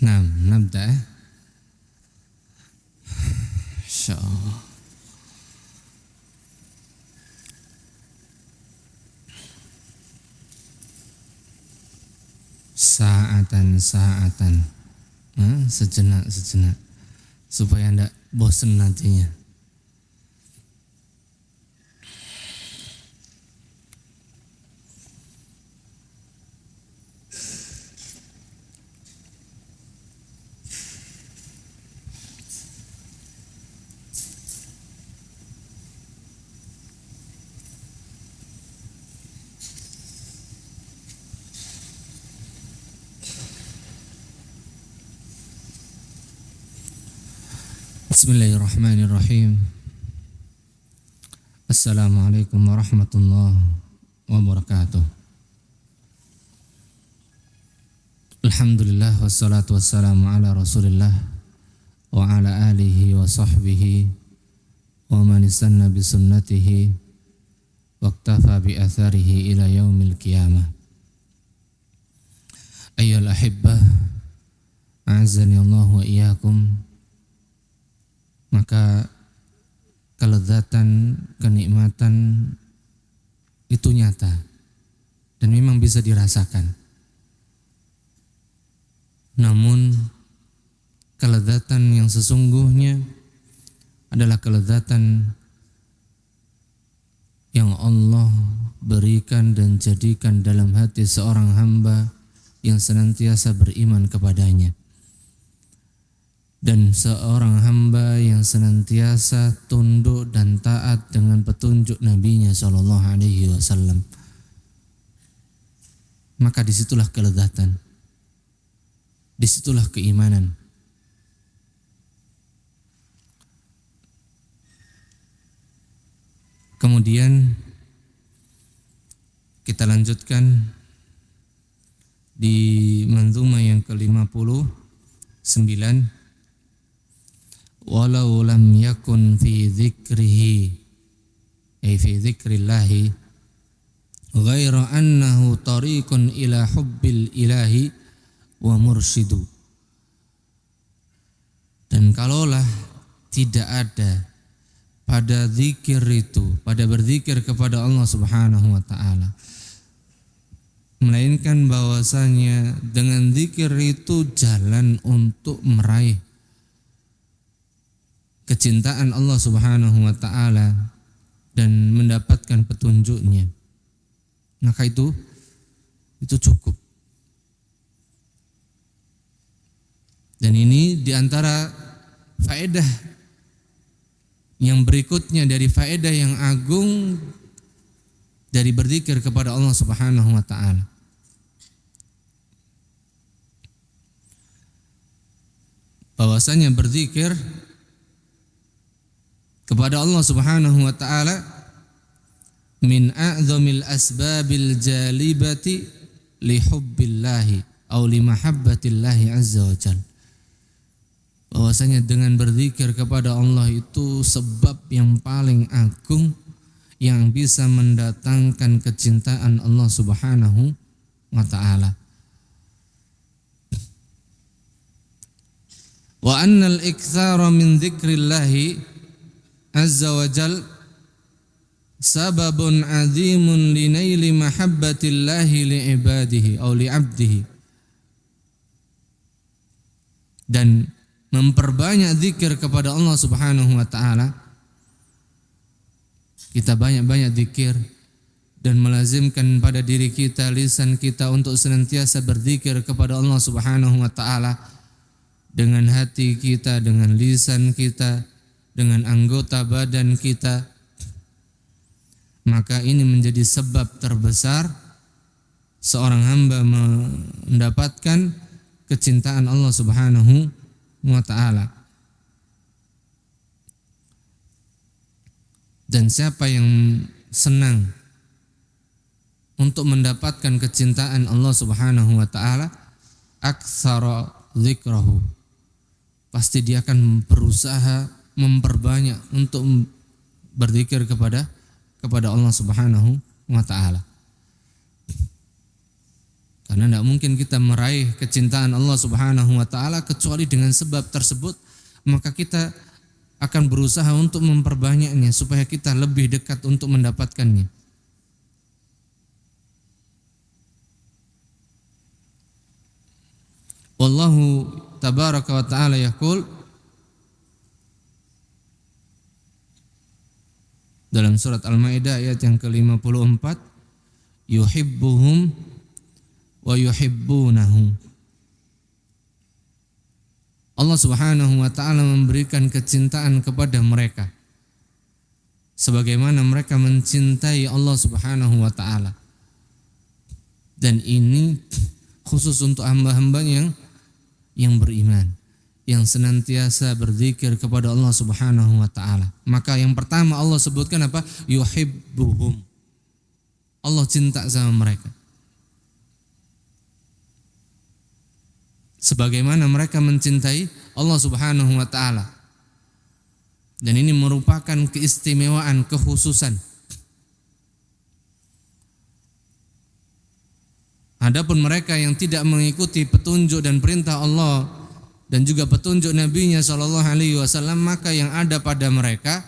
نعم نبدأ إن شاء الله. Saatan, sejenak supaya tidak bosan nantinya. Bismillahirrahmanirrahim. Assalamualaikum warahmatullahi wabarakatuh. Alhamdulillah wassalatu wassalamu ala Rasulillah wa ala alihi wa sahbihi wa man istanna bi sunnatihi wa iktafa bi atharihi ila yaumil qiyamah. Ayyuhal ahibbah, a'azzani Allah wa iyyakum. Maka kelezatan, kenikmatan itu nyata dan memang bisa dirasakan. Namun kelezatan yang sesungguhnya adalah kelezatan yang Allah berikan dan jadikan dalam hati seorang hamba yang senantiasa beriman kepadanya. Dan seorang hamba yang senantiasa tunduk dan taat dengan petunjuk Nabi-Nya Shallallahu Alaihi Wasallam. Maka disitulah kelezatan, disitulah keimanan. Kemudian kita lanjutkan di manzumah yang ke-59. Walau lam yakun fi dzikrihi ay fi dzikrillahi ghaira annahu tariqun ila hubbil ilahi wa mursyidu. Dan kalaulah tidak ada pada zikir itu, pada berzikir kepada Allah Subhanahu wa taala, melainkan bahwasanya dengan zikir itu jalan untuk meraih kecintaan Allah Subhanahu wa taala dan mendapatkan petunjuknya, maka itu cukup. Dan ini diantara faedah yang berikutnya dari faedah yang agung dari berzikir kepada Allah Subhanahu wa taala. Bahwasanya berzikir kepada Allah Subhanahu wa taala min a'zamil asbabil jalibati li hubbillahi aw li mahabbatillahi azza wa jalla. Bahwasanya dengan berzikir kepada Allah itu sebab yang paling agung yang bisa mendatangkan kecintaan Allah Subhanahu wa taala. Wa annal iktsara min dzikrillahi azza wa jal sababun azimun linaili mahabbatillahi liibadihi atau liabdihi. Dan memperbanyak zikir kepada Allah Subhanahu wa taala, kita banyak-banyak zikir dan melazimkan pada diri kita, lisan kita untuk senantiasa berzikir kepada Allah Subhanahu wa taala dengan hati kita, dengan lisan kita, dengan anggota badan kita, maka ini menjadi sebab terbesar seorang hamba mendapatkan kecintaan Allah Subhanahu wa taala. Dan siapa yang senang untuk mendapatkan kecintaan Allah Subhanahu wa taala, aktsara dzikrahu, pasti dia akan berusaha memperbanyak untuk berzikir kepada Allah Subhanahu wa taala. Karena tidak mungkin kita meraih kecintaan Allah Subhanahu wa taala kecuali dengan sebab tersebut, maka kita akan berusaha untuk memperbanyaknya supaya kita lebih dekat untuk mendapatkannya. Wallahu tabaraka wa ta'ala yaqul dalam surat Al-Maidah ayat yang ke-54, yuhibbuhum wa yuhibbunahu. Allah Subhanahu wa taala memberikan kecintaan kepada mereka sebagaimana mereka mencintai Allah Subhanahu wa taala. Dan ini khusus untuk hamba-hambanya yang beriman, yang senantiasa berzikir kepada Allah Subhanahu wa taala. Maka yang pertama Allah sebutkan apa? Yuhibbuhum. Allah cinta sama mereka. Sebagaimana mereka mencintai Allah Subhanahu wa taala. Dan ini merupakan keistimewaan, kekhususan. Adapun mereka yang tidak mengikuti petunjuk dan perintah Allah dan juga petunjuk Nabi-Nya sallallahu alaihi wasallam, maka yang ada pada mereka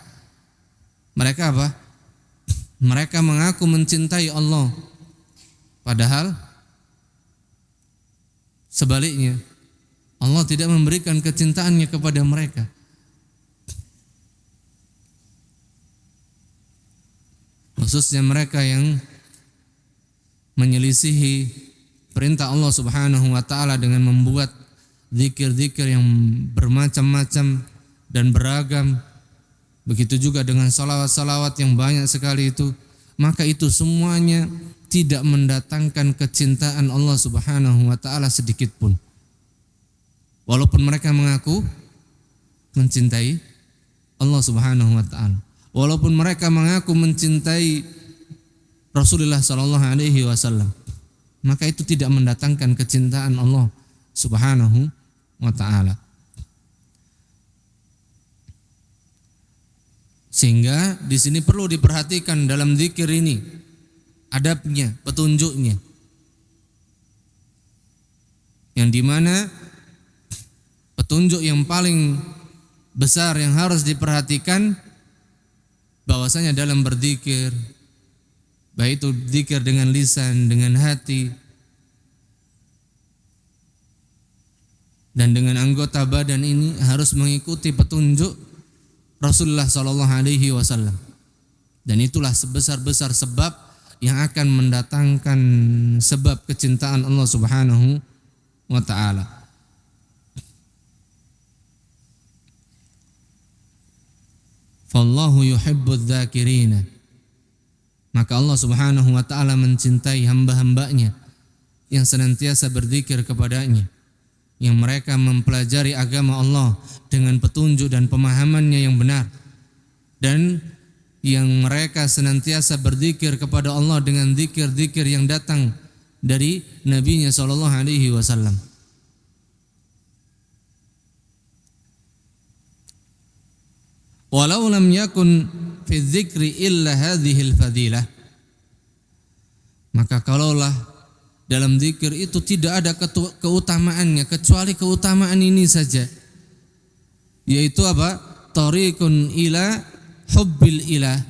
apa? Mereka mengaku mencintai Allah, padahal sebaliknya Allah tidak memberikan kecintaannya kepada mereka. Khususnya mereka yang menyelisihi perintah Allah Subhanahu wa taala dengan membuat zikir-zikir yang bermacam-macam dan beragam. Begitu juga dengan salawat-salawat yang banyak sekali itu. Maka itu semuanya tidak mendatangkan kecintaan Allah Subhanahu wa taala sedikit pun. Walaupun mereka mengaku mencintai Allah Subhanahu wa taala. Walaupun mereka mengaku mencintai Rasulullah sallallahu alaihi wasallam, maka itu tidak mendatangkan kecintaan Allah Subhanahu wa taala. Sehingga di sini perlu diperhatikan dalam zikir ini adabnya, petunjuknya. Yang dimana petunjuk yang paling besar yang harus diperhatikan bahwasanya dalam berzikir, baik itu zikir dengan lisan, dengan hati, dan dengan anggota badan ini harus mengikuti petunjuk Rasulullah sallallahu alaihi wasallam. Dan itulah sebesar-besar sebab yang akan mendatangkan sebab kecintaan Allah Subhanahu wa taala. Fallahu yuhibbudz dzakirina. Maka Allah Subhanahu wa taala mencintai hamba-hambanya yang senantiasa berzikir kepadanya, yang mereka mempelajari agama Allah dengan petunjuk dan pemahamannya yang benar, dan yang mereka senantiasa berzikir kepada Allah dengan zikir-zikir yang datang dari Nabi-Nya sallallahu alaihi wasallam. Walau lam yakun fi dzikri illa hadhil fadilah. Maka kalaulah dalam zikir itu tidak ada keutamaannya kecuali keutamaan ini saja, yaitu apa? Tariqun ila hubbil ilah,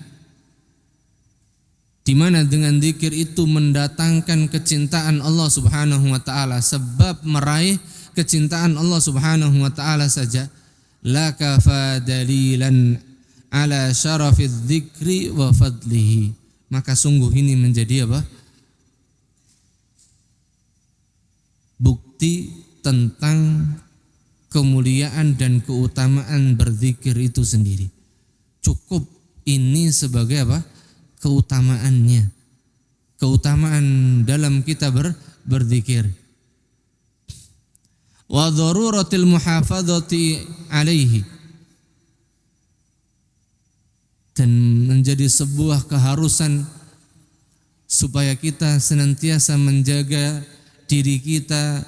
di mana dengan zikir itu mendatangkan kecintaan Allah Subhanahu wa taala, sebab meraih kecintaan Allah Subhanahu wa taala saja la kafa dalilan ala syarafiz dzikri wa fadlihi. Maka sungguh ini menjadi apa? Bukti tentang kemuliaan dan keutamaan berzikir itu sendiri. Cukup ini sebagai apa? Keutamaannya. Keutamaan dalam kita berzikir. Wa daruratil muhafadzati alaihi, dan menjadi sebuah keharusan supaya kita senantiasa menjaga diri kita,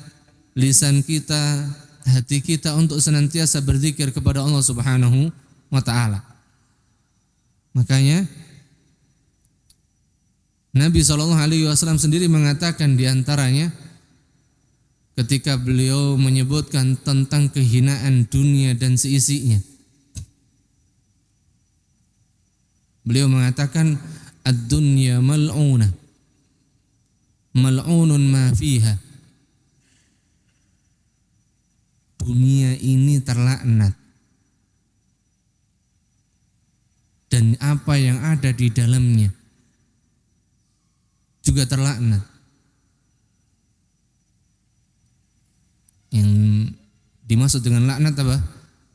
lisan kita, hati kita untuk senantiasa berzikir kepada Allah Subhanahu wa taala. Makanya Nabi SAW sendiri mengatakan di antaranya ketika beliau menyebutkan tentang kehinaan dunia dan seisinya. Beliau mengatakan ad-dunya mal'unah, mal'unun ma fiha. Dunia ini terlaknat dan apa yang ada di dalamnya juga terlaknat. Yang dimaksud dengan laknat apa?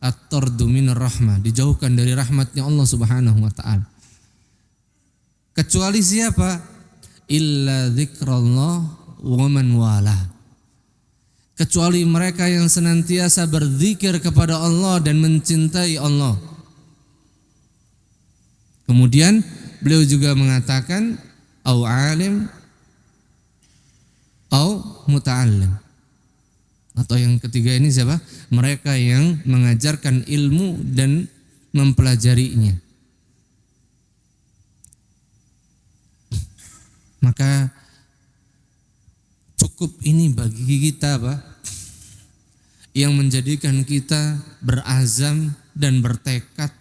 At-tardu minar rahmah, dijauhkan dari rahmatnya Allah Subhanahu wa taala. Kecuali siapa? Illa dzikrullah wa man wala. Kecuali mereka yang senantiasa berzikir kepada Allah dan mencintai Allah. Kemudian beliau juga mengatakan au alim au muta'allim. Atau yang ketiga ini siapa? Mereka yang mengajarkan ilmu dan mempelajarinya. Maka cukup ini bagi kita apa? Yang menjadikan kita berazam dan bertekad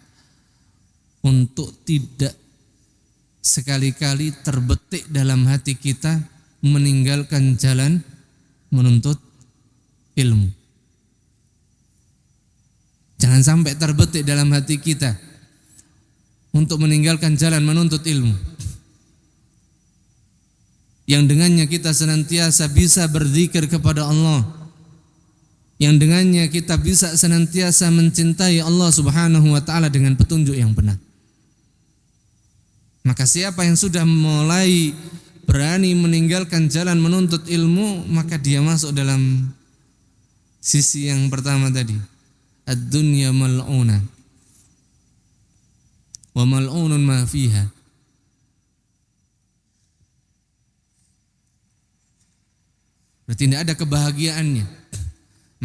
untuk tidak sekali-kali terbetik dalam hati kita meninggalkan jalan menuntut ilmu. Jangan sampai terbetik dalam hati kita untuk meninggalkan jalan menuntut ilmu, yang dengannya kita senantiasa bisa berzikir kepada Allah, yang dengannya kita bisa senantiasa mencintai Allah Subhanahu wa taala dengan petunjuk yang benar. Maka siapa yang sudah mulai berani meninggalkan jalan menuntut ilmu, maka dia masuk dalam sisi yang pertama tadi, ad-dunya mal'una wa mal'unun ma fiha. Berarti tidak ada kebahagiaannya.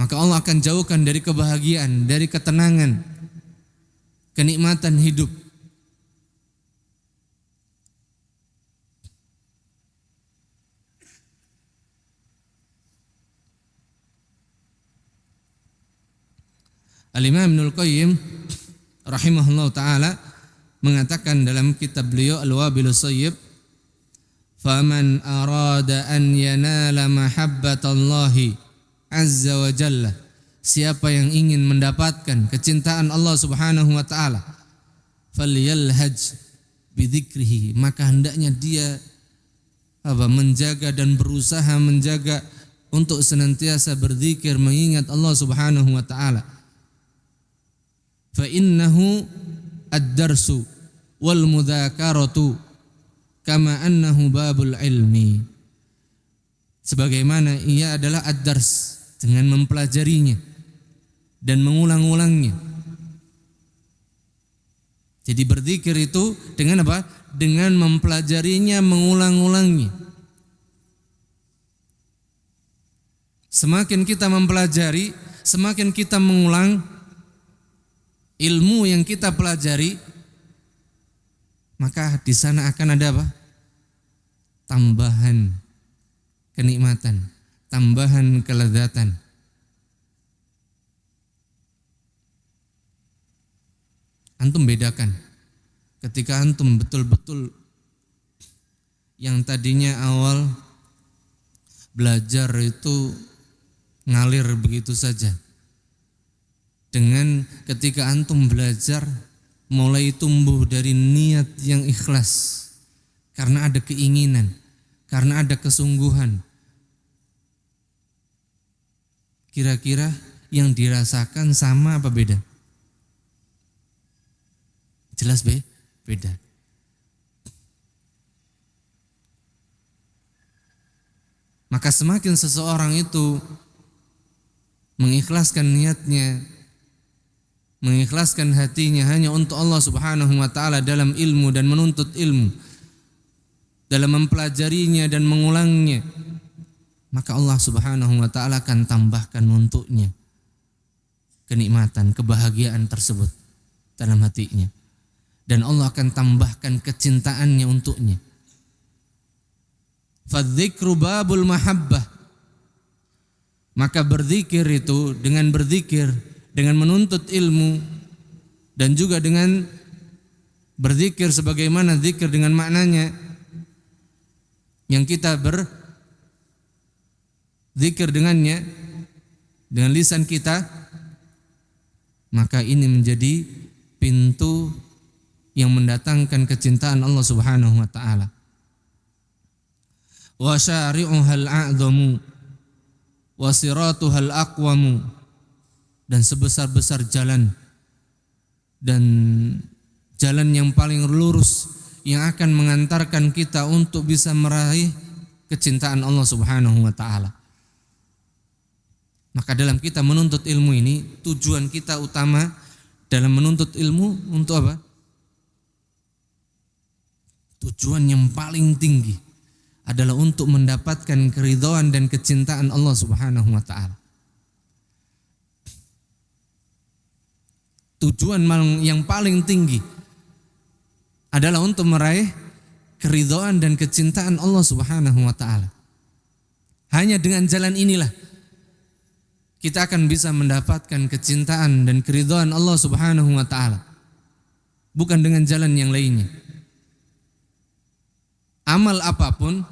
Maka Allah akan jauhkan dari kebahagiaan, dari ketenangan, kenikmatan hidup. Al-Imam Ibnul Qayyim rahimahullah ta'ala mengatakan dalam kitab beliau Al-Wabilus Sayyib, faman arada an yanala mahabbatallahi azza wa jalla, siapa yang ingin mendapatkan kecintaan Allah Subhanahu wa taala, falyalhaj bidzikrihi, maka hendaknya dia menjaga dan berusaha menjaga untuk senantiasa berzikir mengingat Allah Subhanahu wa taala. Fa innahu ad-darsu wal mudzakaratu kama annahu babul ilmi. Sebagaimana ia adalah ad-dars, dengan mempelajarinya dan mengulang-ulangnya. Jadi berzikir itu dengan apa? Dengan mempelajarinya, mengulang-ulangnya. Semakin kita mempelajari, semakin kita mengulang ilmu yang kita pelajari, maka di sana akan ada apa? Tambahan kenikmatan, tambahan kelezatan. Antum bedakan ketika antum betul-betul yang tadinya awal belajar itu ngalir begitu saja, dengan ketika antum belajar mulai tumbuh dari niat yang ikhlas, karena ada keinginan, karena ada kesungguhan. Kira-kira yang dirasakan sama apa beda? Jelas beda. Maka semakin seseorang itu mengikhlaskan niatnya, mengikhlaskan hatinya hanya untuk Allah Subhanahu wa taala dalam ilmu dan menuntut ilmu, dalam mempelajarinya dan mengulangnya, maka Allah Subhanahu wa taala akan tambahkan untuknya kenikmatan, kebahagiaan tersebut dalam hatinya, dan Allah akan tambahkan kecintaannya untuknya. Fadzikru babul mahabbah, Maka berzikir itu dengan berzikir, dengan menuntut ilmu, dan juga dengan berzikir sebagaimana zikir dengan maknanya yang kita berzikir dengannya dengan lisan kita, maka ini menjadi pintu yang mendatangkan kecintaan Allah Subhanahu wa taala. Wa syari'uhal a'dhamu wa siratuhal aqwamu, dan sebesar-besar jalan dan jalan yang paling lurus yang akan mengantarkan kita untuk bisa meraih kecintaan Allah Subhanahu wa taala. Maka dalam kita menuntut ilmu ini, tujuan kita utama dalam menuntut ilmu untuk apa? Tujuan yang paling tinggi adalah untuk mendapatkan keridhaan dan kecintaan Allah Subhanahu wa taala. Tujuan yang paling tinggi adalah untuk meraih keridhaan dan kecintaan Allah Subhanahu wa taala. Hanya dengan jalan inilah kita akan bisa mendapatkan kecintaan dan keridhaan Allah Subhanahu wa taala. Bukan dengan jalan yang lainnya. Amal apapun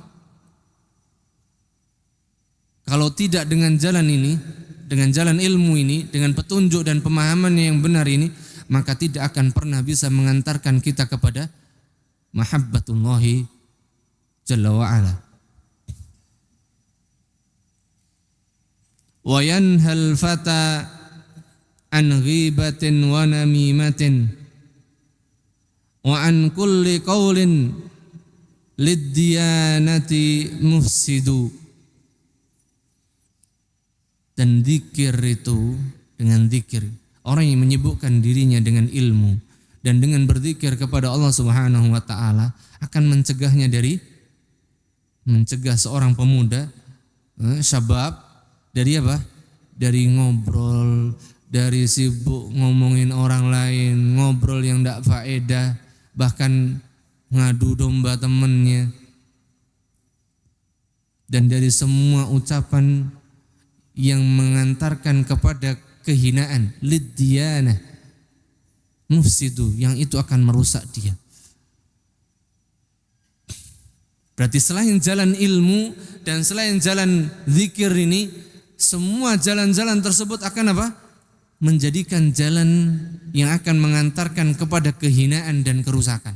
kalau tidak dengan jalan ini, dengan jalan ilmu ini, dengan petunjuk dan pemahaman yang benar ini, maka tidak akan pernah bisa mengantarkan kita kepada mahabbatullahi jalla wa'ala. Wa yanhal fata an ghibatin wa namimatin wa an kulli qawlin lid-diyanati mufsidu. Dan zikir itu, dengan zikir, orang yang menyibukkan dirinya dengan ilmu dan dengan berzikir kepada Allah Subhanahu wa taala akan mencegah seorang pemuda syabab dari apa? Dari ngobrol, dari sibuk ngomongin orang lain, ngobrol yang tidak faedah, bahkan ngadu domba temannya, dan dari semua ucapan yang mengantarkan kepada kehinaan, liddiyanah mufsidu, yang itu akan merusak dia. Berarti selain jalan ilmu dan selain jalan zikir ini, semua jalan-jalan tersebut akan apa? Menjadikan jalan yang akan mengantarkan kepada kehinaan dan kerusakan.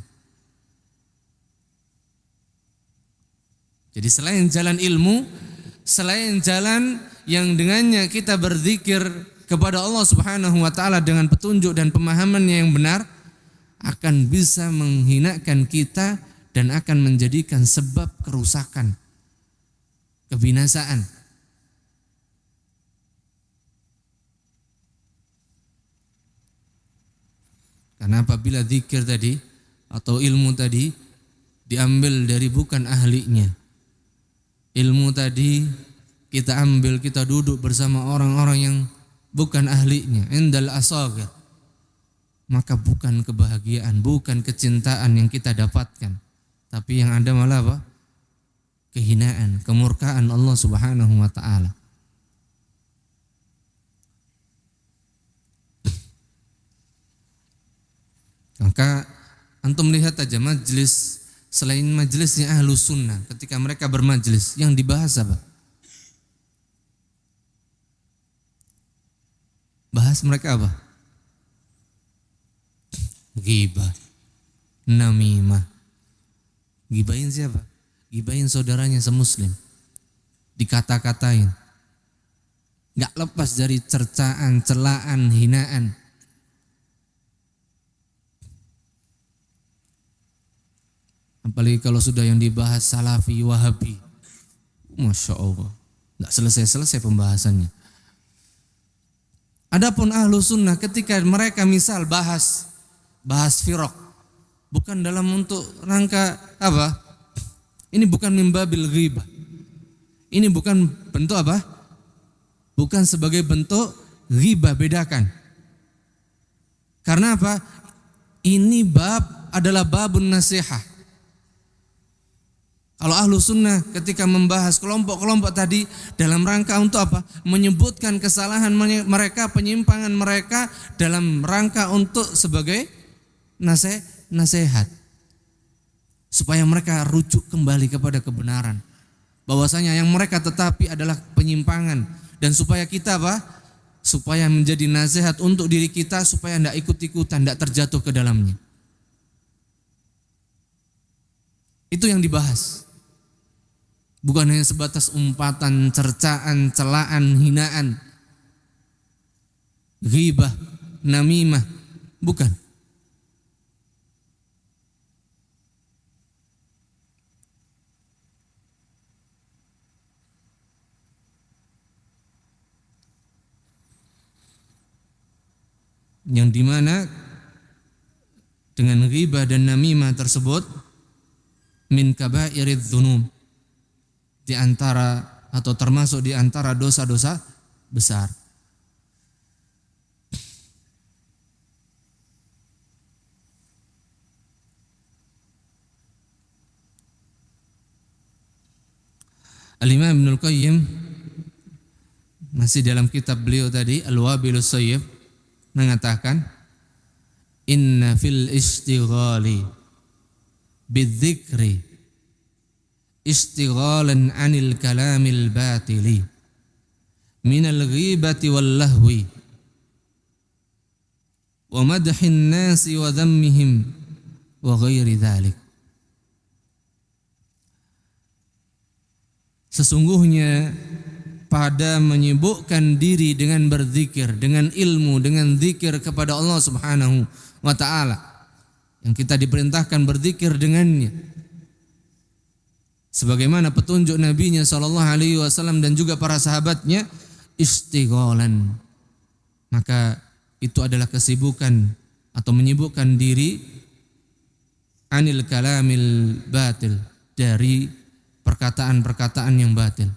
Jadi selain jalan ilmu, selain jalan yang dengannya kita berzikir kepada Allah Subhanahu wa taala dengan petunjuk dan pemahamannya yang benar, akan bisa menghinakan kita dan akan menjadikan sebab kerusakan, kebinasaan. Karena apabila zikir tadi atau ilmu tadi diambil dari bukan ahlinya, ilmu tadi kita ambil, kita duduk bersama orang-orang yang bukan ahlinya, indal asagir, maka bukan kebahagiaan, bukan kecintaan yang kita dapatkan, tapi yang ada malah apa? Kehinaan, kemurkaan Allah Subhanahu wa taala. Maka antum lihat aja majlis, selain majlisnya Ahlus Sunnah, ketika mereka bermajlis, yang dibahas apa? Bahas mereka apa? Ghibah, namimah. Gibahin siapa? Gibahin saudaranya semuslim, dikata-katain, gak lepas dari cercaan, celaan, hinaan. Apalagi kalau sudah yang dibahas Salafi, Wahabi, Masya Allah, gak selesai-selesai pembahasannya. Adapun ahlu sunnah ketika mereka misal bahas firaq, bukan dalam untuk rangka apa? Ini bukan mimbabil ghibah. Ini bukan bentuk apa? Bukan sebagai bentuk ghibah, bedakan. Karena apa? Ini bab adalah babun nasihah. Kalau ahlu sunnah ketika membahas kelompok-kelompok tadi dalam rangka untuk apa? Menyebutkan kesalahan mereka, penyimpangan mereka dalam rangka untuk sebagai nasihat. Supaya mereka rujuk kembali kepada kebenaran. Bahwasanya yang mereka tetapi adalah penyimpangan. Dan supaya kita apa? Supaya menjadi nasihat untuk diri kita supaya tidak ikut-ikutan, tidak terjatuh ke dalamnya. Itu yang dibahas. Bukan hanya sebatas umpatan, cercaan, celaan, hinaan, ghibah, namimah, bukan. Yang dimana dengan ghibah dan namimah tersebut min kabairidz dzunub, di antara atau termasuk di antara dosa-dosa besar. Al-Imam Ibnul Qayyim masih dalam kitab beliau tadi Al-Wabilus Sayyib mengatakan inna fil istighali bidzikri istighalan anil kalamil batili minal ghibati wal lahwi wa madhin nasi wa dhammihim wa ghairi dhalik. Sesungguhnya pada menyibukkan diri dengan berzikir, dengan ilmu, dengan zikir kepada Allah Subhanahu wa ta'ala yang kita diperintahkan berzikir dengannya, sebagaimana petunjuk Nabi-Nya sallallahu alaihi wasallam dan juga para sahabatnya, istighalan, maka itu adalah kesibukan atau menyibukkan diri anil kalamil batil, dari perkataan-perkataan yang batil.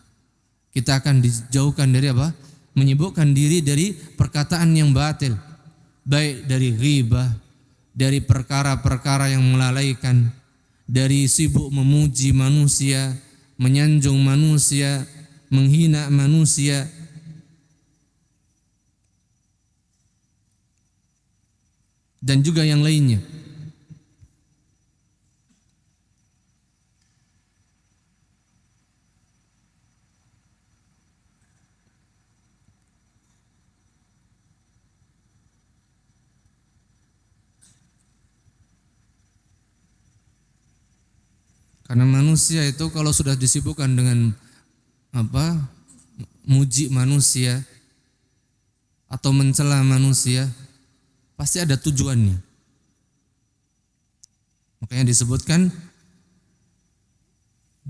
Kita akan dijauhkan dari apa? Menyibukkan diri dari perkataan yang batil, baik dari ghibah, dari perkara-perkara yang melalaikan, dari sibuk memuji manusia, menyanjung manusia, menghina manusia. Dan juga yang lainnya. Karena manusia itu kalau sudah disibukkan dengan apa? Muji manusia atau mencela manusia, pasti ada tujuannya. Makanya disebutkan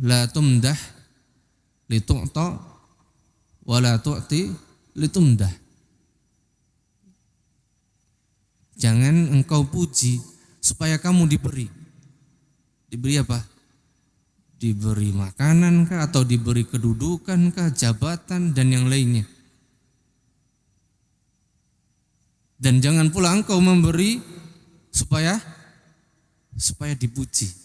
la tumdah litu'ta wa la tu'ti litumdah. Jangan engkau puji supaya kamu diberi. Diberi apa? Diberi makanan kah, atau diberi kedudukan kah, jabatan dan yang lainnya. Dan jangan pula engkau memberi supaya dipuji.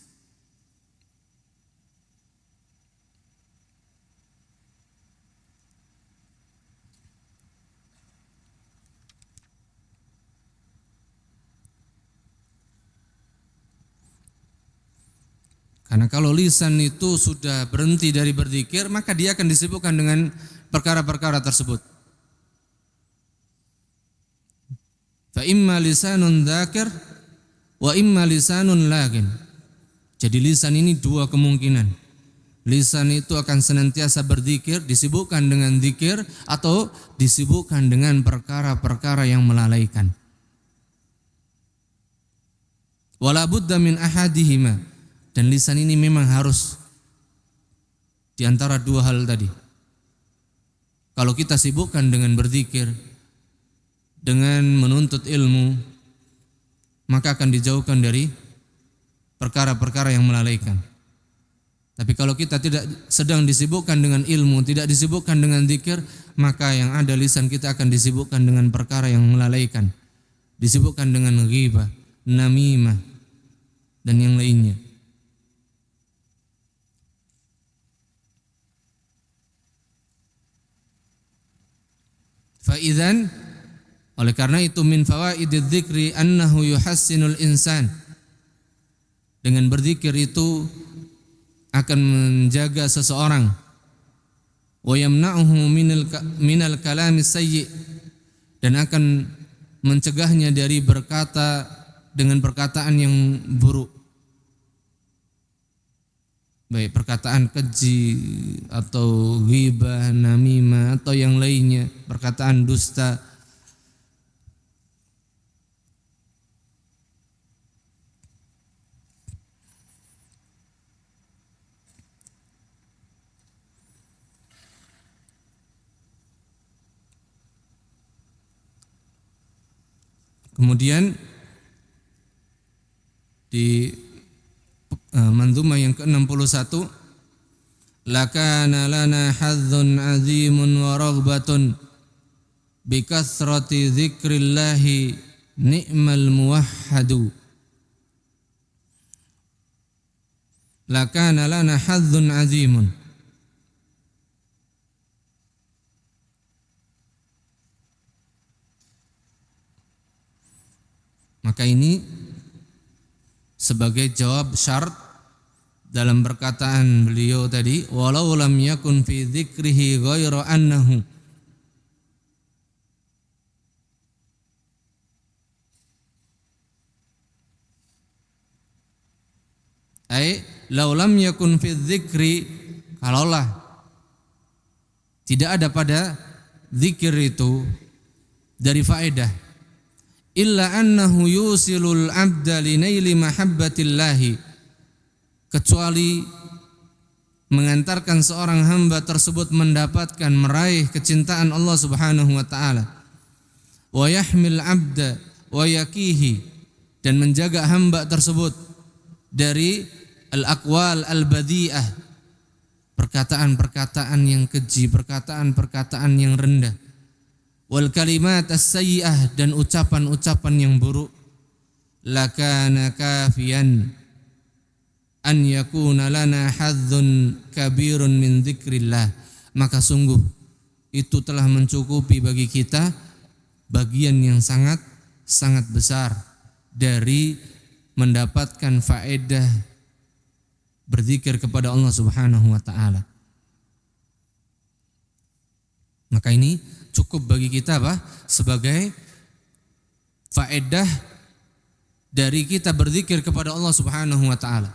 Karena kalau lisan itu sudah berhenti dari berzikir, maka dia akan disibukkan dengan perkara-perkara tersebut. Fa imma lisanun dzakir wa imma lisanun lagin. Jadi lisan ini dua kemungkinan. Lisan itu akan senantiasa berzikir, disibukkan dengan zikir, atau disibukkan dengan perkara-perkara yang melalaikan. Wala budda min ahadihima. Dan lisan ini memang harus di antara dua hal tadi. Kalau kita sibukkan dengan berzikir, dengan menuntut ilmu, maka akan dijauhkan dari perkara-perkara yang melalaikan. Tapi kalau kita tidak sedang disibukkan dengan ilmu, tidak disibukkan dengan zikir, maka yang ada lisan kita akan disibukkan dengan perkara yang melalaikan. Disibukkan dengan ghibah, namimah, dan yang lainnya. Fa idzan, oleh karena itu, min fawaididz dzikri annahu yuhassinul insan. Dengan berzikir itu akan menjaga seseorang. Wa yamna'uhu minal kalamis sayyi, dan akan mencegahnya dari berkata dengan perkataan yang buruk. Baik perkataan keji atau ghibah, namimah atau yang lainnya, perkataan dusta. Kemudian di manzumah yang ke-61, lakana lana hadzun azimun wa raghbatun bi kathrati dzikrillahi ni'mal muwahhadu. Lakana lana hadzun azimun, maka ini sebagai jawab syarat dalam perkataan beliau tadi, walau lam yakun fi dzikrihi ghairu annahu, ai law lam yakun fi dzikri, kalaulah tidak ada pada zikir itu dari faedah, illa annahu yusilul abda linaili mahabbatillahi, kecuali mengantarkan seorang hamba tersebut mendapatkan meraih kecintaan Allah Subhanahu wa taala, wa yahmil abda wa yaqihi, dan menjaga hamba tersebut dari al-aqwal al-badhi'ah, perkataan-perkataan yang keji, perkataan-perkataan yang rendah, wal kalimat as-sayyi'ah, dan ucapan-ucapan yang buruk. Lakana kafiyan an yakuna lana hadzun kabirun min dzikrillah, maka sungguh itu telah mencukupi bagi kita bagian yang sangat besar dari mendapatkan faedah berzikir kepada Allah Subhanahu wa taala. Maka ini cukup bagi kita sebagai faedah dari kita berzikir kepada Allah Subhanahu wa taala.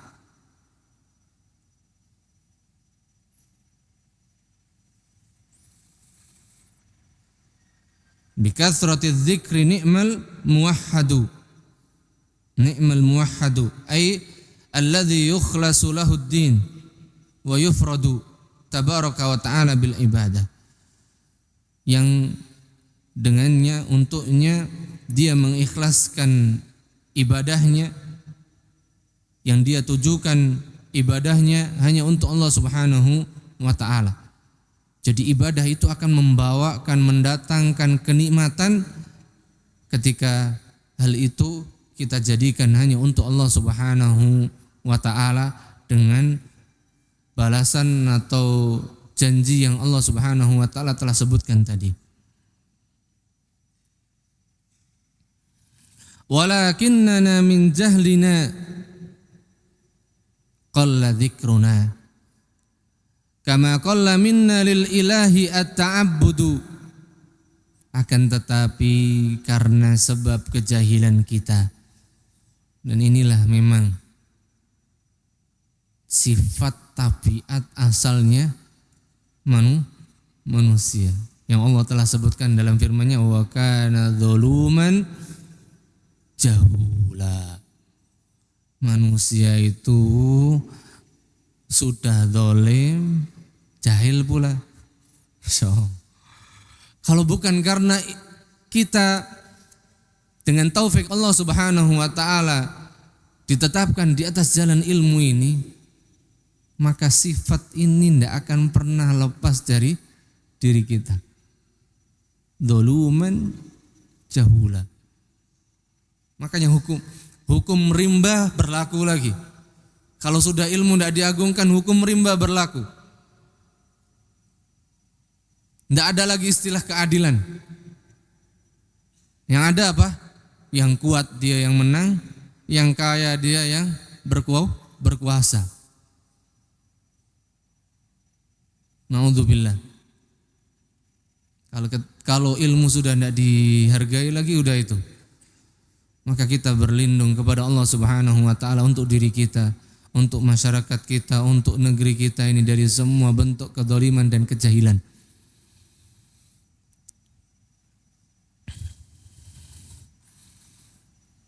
Bi kathratiz dzikri ni'mal muwahhadu. Ni'mal muwahhadu ay alladhi yukhlasu lahu ad-din wa yufradu tabaraka wa ta'ala bil ibadah, yang dengannya, untuknya dia mengikhlaskan ibadahnya, yang dia tujukan ibadahnya hanya untuk Allah Subhanahu wa ta'ala. Jadi ibadah itu akan membawakan, mendatangkan kenikmatan ketika hal itu kita jadikan hanya untuk Allah Subhanahu wa ta'ala dengan balasan atau janji yang Allah Subhanahu wa ta'ala telah sebutkan tadi. Walakinnana min jahlina qalla dzikruna kama qalla minna lil ilahi at-ta'abbudu. Akan tetapi karena sebab kejahilan kita, dan inilah memang sifat tabiat asalnya manusia yang Allah telah sebutkan dalam firman-Nya, wa kana dzaluman jahula. Manusia itu sudah zalim, jahil pula. So, kalau bukan karena kita dengan taufik Allah Subhanahu wa taala ditetapkan di atas jalan ilmu ini, maka sifat ini tidak akan pernah lepas dari diri kita. Zaluman jahula. Makanya hukum rimba berlaku lagi. Kalau sudah ilmu tidak diagungkan, hukum rimba berlaku. Tidak ada lagi istilah keadilan. Yang ada apa? Yang kuat dia yang menang, yang kaya dia yang berkuasa. Naudzubillah. Kalau ilmu sudah tidak dihargai lagi, udah itu. Maka kita berlindung kepada Allah Subhanahu wa taala untuk diri kita, untuk masyarakat kita, untuk negeri kita ini dari semua bentuk kedzaliman dan kejahilan.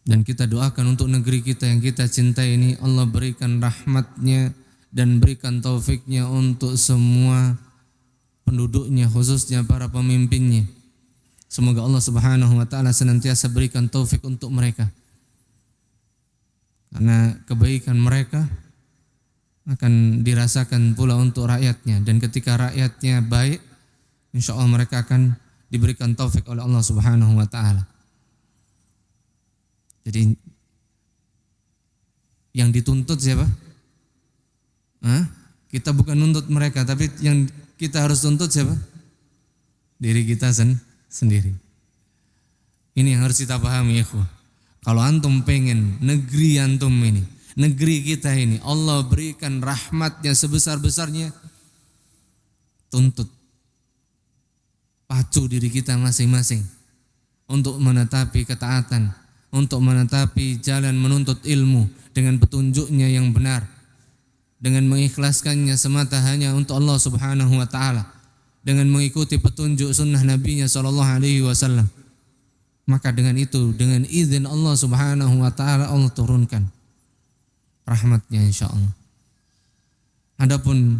Dan kita doakan untuk negeri kita yang kita cintai ini, Allah berikan rahmatnya dan berikan taufiknya untuk semua penduduknya, khususnya para pemimpinnya. Semoga Allah Subhanahu wa taala senantiasa berikan taufik untuk mereka. Karena kebaikan mereka akan dirasakan pula untuk rakyatnya, dan ketika rakyatnya baik, insya Allah mereka akan diberikan taufik oleh Allah Subhanahu wa taala. Jadi yang dituntut siapa? Kita bukan nuntut mereka, tapi yang kita harus tuntut siapa? Diri kita sendiri. Ini yang harus kita pahami, ikhwah. Kalau antum pengen negeri antum ini, negeri kita ini, Allah berikan rahmatnya sebesar-besarnya, tuntut, pacu diri kita masing-masing untuk menetapi ketaatan, untuk menetapi jalan menuntut ilmu dengan petunjuknya yang benar, dengan mengikhlaskannya semata hanya untuk Allah Subhanahu wa taala, dengan mengikuti petunjuk sunnah Nabi-Nya sallallahu alaihi wasallam. Maka dengan itu, dengan izin Allah Subhanahu wa taala, Allah turunkan rahmatnya insyaallah. Adapun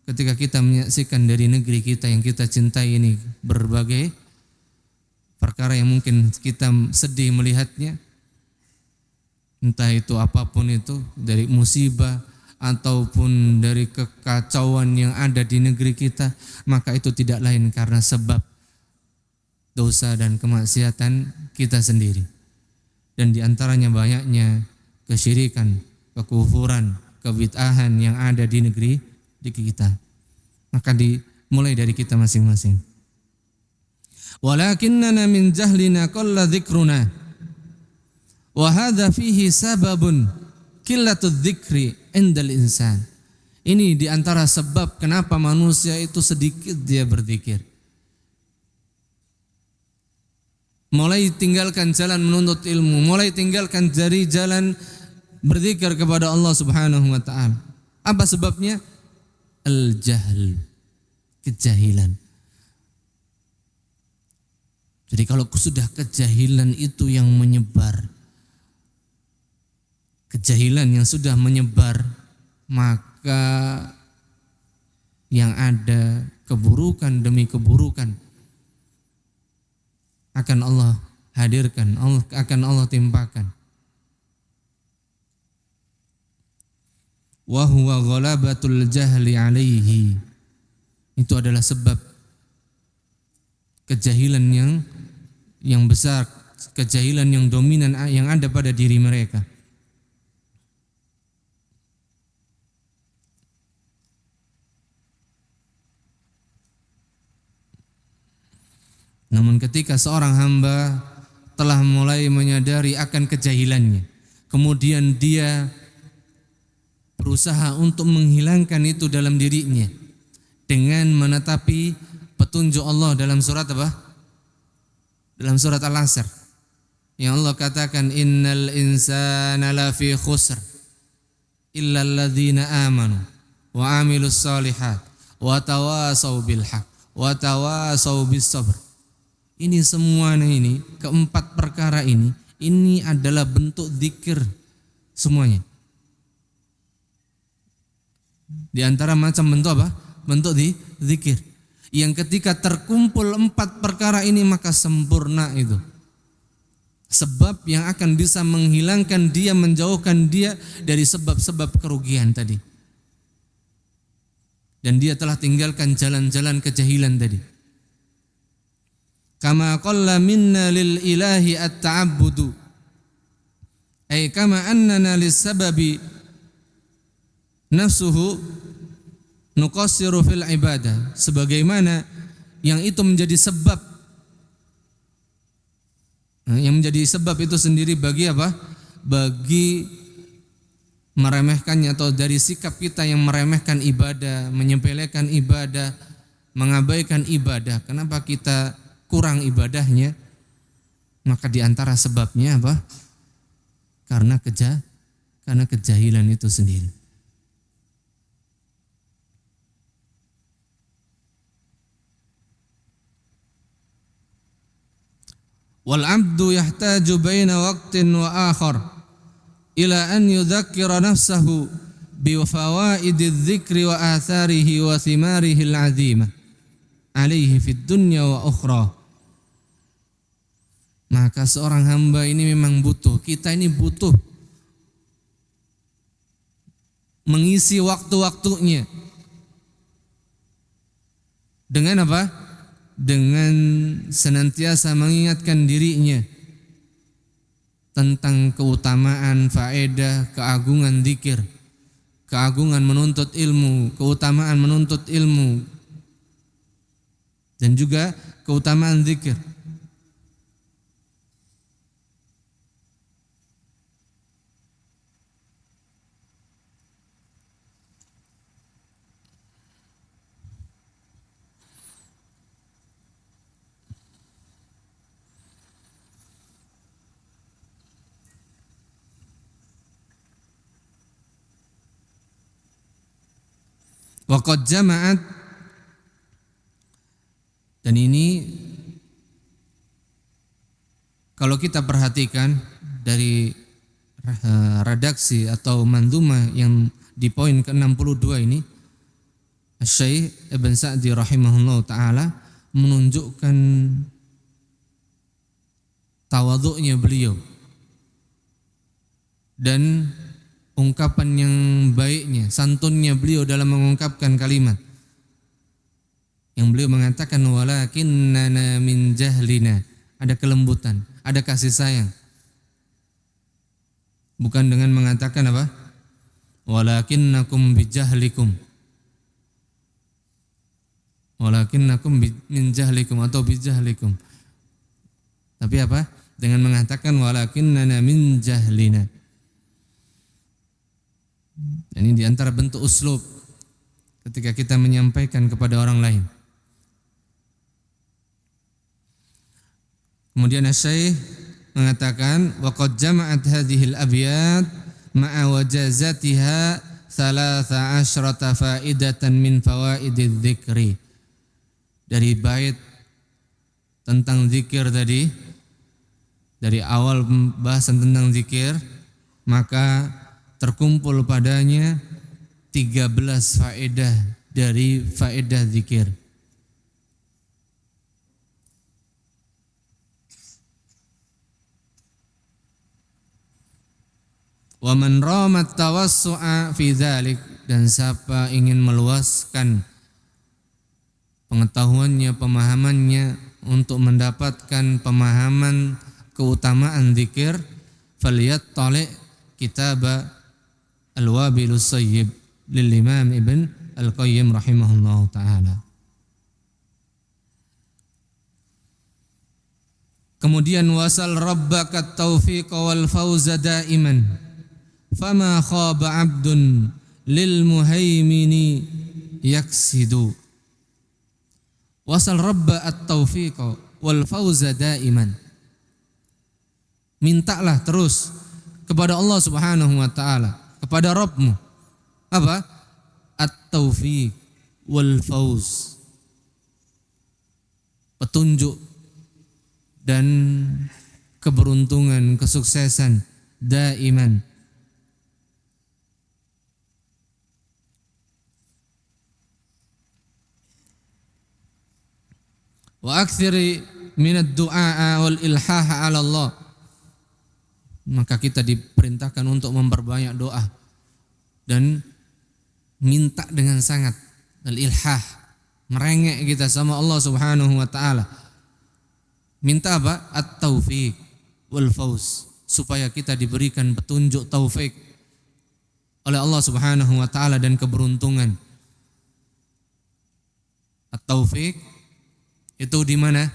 ketika kita menyaksikan dari negeri kita yang kita cintai ini berbagai perkara yang mungkin kita sedih melihatnya, entah itu apapun itu, dari musibah ataupun dari kekacauan yang ada di negeri kita, maka itu tidak lain karena sebab dosa dan kemaksiatan kita sendiri. Dan diantaranya banyaknya kesyirikan, kekufuran, kebid'ahan yang ada di negeri kita. Maka dimulai dari kita masing-masing. Walakinnana min jahlina qalla dzikruna wa hadza fihi sababun qillatud dzikri indal insan. Ini diantara sebab kenapa manusia itu sedikit dia berzikir. Mulai tinggalkan jalan menuntut ilmu, mulai tinggalkan dari jalan berzikir kepada Allah Subhanahu wa taala. Apa sebabnya? Al-jahl, kejahilan. Jadi kalau sudah kejahilan itu yang menyebar, kejahilan yang sudah menyebar, maka yang ada keburukan demi keburukan akan Allah hadirkan, akan Allah timpakan. Wa huwa ghalabatul jahli alaihi. Itu adalah sebab kejahilan yang besar, kejahilan yang dominan yang ada pada diri mereka. Namun ketika seorang hamba telah mulai menyadari akan kejahilannya, kemudian dia berusaha untuk menghilangkan itu dalam dirinya dengan menetapi petunjuk Allah dalam surat apa? Dalam surat Al-Asr. Yang Allah katakan innal insana lafi khusr illa alladzina amanu wa amilus solihat wa tawasaw bil haq wa tawasaw bis sabr. Ini semuanya ini, keempat perkara ini adalah bentuk zikir semuanya. Di antara macam bentuk apa? Bentuk zikir. Yang ketika terkumpul empat perkara ini maka sempurna itu. Sebab yang akan bisa menghilangkan dia, menjauhkan dia dari sebab-sebab kerugian tadi. Dan dia telah tinggalkan jalan-jalan kejahilan tadi. Kama qalla minna lil ilahi at-ta'abbudu. Ay kama annana lis-sababi nafsuhu nuqassiru fil ibadah. Sebagaimana yang itu menjadi sebab Yang menjadi sebab itu sendiri bagi apa? Bagi meremehkannya, atau dari sikap kita yang meremehkan ibadah, menyepelekan ibadah, mengabaikan ibadah. Kenapa kita kurang ibadahnya? Maka di antara sebabnya apa? Karena kejahilan itu sendiri. Wal 'abdu yahtaju baina waqtin wa akhar ila an yudzakkira nafsahu bi fawaididz dzikri wa atharihi wa thimarihi al-'azimah alaihi fid dunya wa ukhra. Maka seorang hamba ini memang butuh, kita ini butuh mengisi waktu-waktunya dengan apa? Dengan senantiasa mengingatkan dirinya tentang keutamaan, faedah, keagungan zikir, keagungan menuntut ilmu, keutamaan menuntut ilmu, dan juga keutamaan zikir. Waqad jama'at, dan ini kalau kita perhatikan dari redaksi atau mandumah yang di poin ke-62 ini, Syekh Ibn Sa'di rahimahullah ta'ala menunjukkan tawadhu'nya beliau dan ungkapan yang baiknya, santunnya beliau dalam mengungkapkan kalimat. Yang beliau mengatakan walakinnana min jahlina, ada kelembutan, ada kasih sayang. Bukan dengan mengatakan apa? Walakinnakum bijahlikum. Walakinnakum min jahlikum atau bijahlikum. Tapi apa? Dengan mengatakan walakinnana min jahlina. Ini di antara bentuk uslub ketika kita menyampaikan kepada orang lain. Kemudian Syekh mengatakan waqad jama'at hadhil abyat ma'a wajazatiha 13 faidatan min fawaididz dzikri. Dari bait tentang zikir tadi, dari awal pembahasan tentang zikir, maka terkumpul padanya 13 faedah dari faedah zikir. Wa man rama tawassu'a fi dzalik, dan siapa ingin meluaskan pengetahuannya, pemahamannya untuk mendapatkan pemahaman keutamaan zikir, falyattali' kitab Al-Wabilus Sayyib lil Imam Ibn Al-Qayyim rahimahullahu ta'ala. Kemudian wasal rabbaka taufiq wal fawza daiman fama khaba 'abdun lil muhaimini yaksidu. Wasal rabba at-taufiq wal fawza daiman. Mintalah terus kepada Allah Subhanahu wa taala, kepada Rabbmu, apa? At-taufiq wal fawz, petunjuk dan keberuntungan, kesuksesan daiman. Wa aktsiri minad du'a wal ilhaha 'ala Allah. Maka kita diperintahkan untuk memperbanyak doa dan minta dengan sangat, al-ilhah, merengek kita sama Allah Subhanahu wa taala. Minta apa? At-taufiq wal fauz, supaya kita diberikan petunjuk, taufik oleh Allah Subhanahu wa taala dan keberuntungan. At-taufiq itu di mana?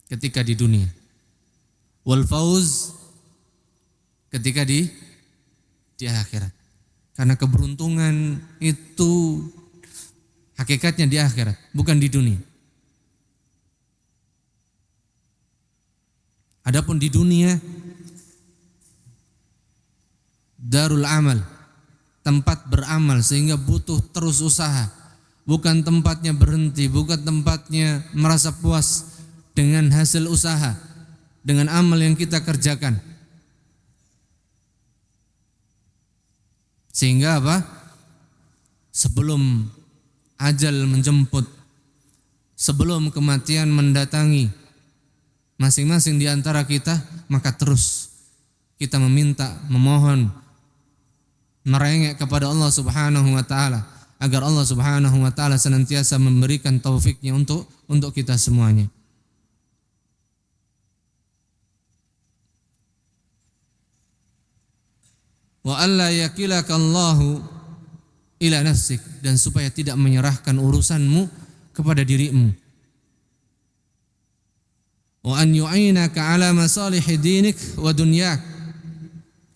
Ketika di dunia. wal fauz ketika di akhirat. Karena keberuntungan itu hakikatnya di akhirat, bukan di dunia. Adapun di dunia, darul amal, tempat beramal, sehingga butuh terus usaha. Bukan tempatnya berhenti, bukan tempatnya merasa puas dengan hasil usaha, dengan amal yang kita kerjakan. Sehingga apa? Sebelum ajal menjemput, sebelum kematian mendatangi masing-masing di antara kita, maka terus kita meminta, memohon, merengek kepada Allah Subhanahu wa taala agar Allah Subhanahu wa taala senantiasa memberikan taufiknya untuk kita semuanya. Wa alla yakilaka Allahu ila nafsik, dan supaya tidak menyerahkan urusanmu kepada dirimu. Wa an yu'inaka ala masalihi dinik wa dunyak,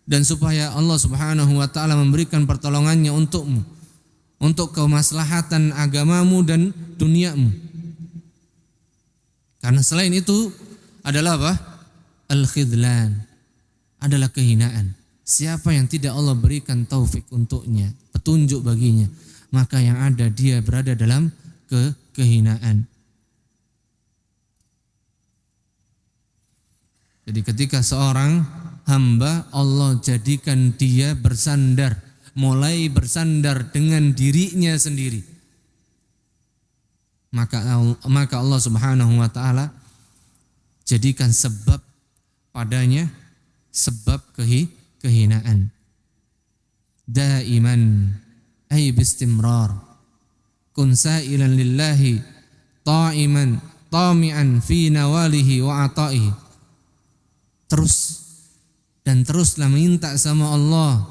dan supaya Allah Subhanahu wa taala memberikan pertolongannya untukmu, untuk kemaslahatan agamamu dan duniamu. Karena selain itu adalah apa? Al-khidlan, adalah kehinaan. Siapa yang tidak Allah berikan taufik untuknya, petunjuk baginya, maka yang ada dia berada dalam kehinaan. Jadi ketika seorang hamba Allah jadikan dia bersandar, mulai bersandar dengan dirinya sendiri, maka Allah Subhanahu wa taala jadikan sebab padanya sebab kehinaan. Daiman ay bistimrar, kun sa'ilan lillahi ta'iman tami'an fi nawalihi wa ata'ihi. Teruslah minta sama Allah,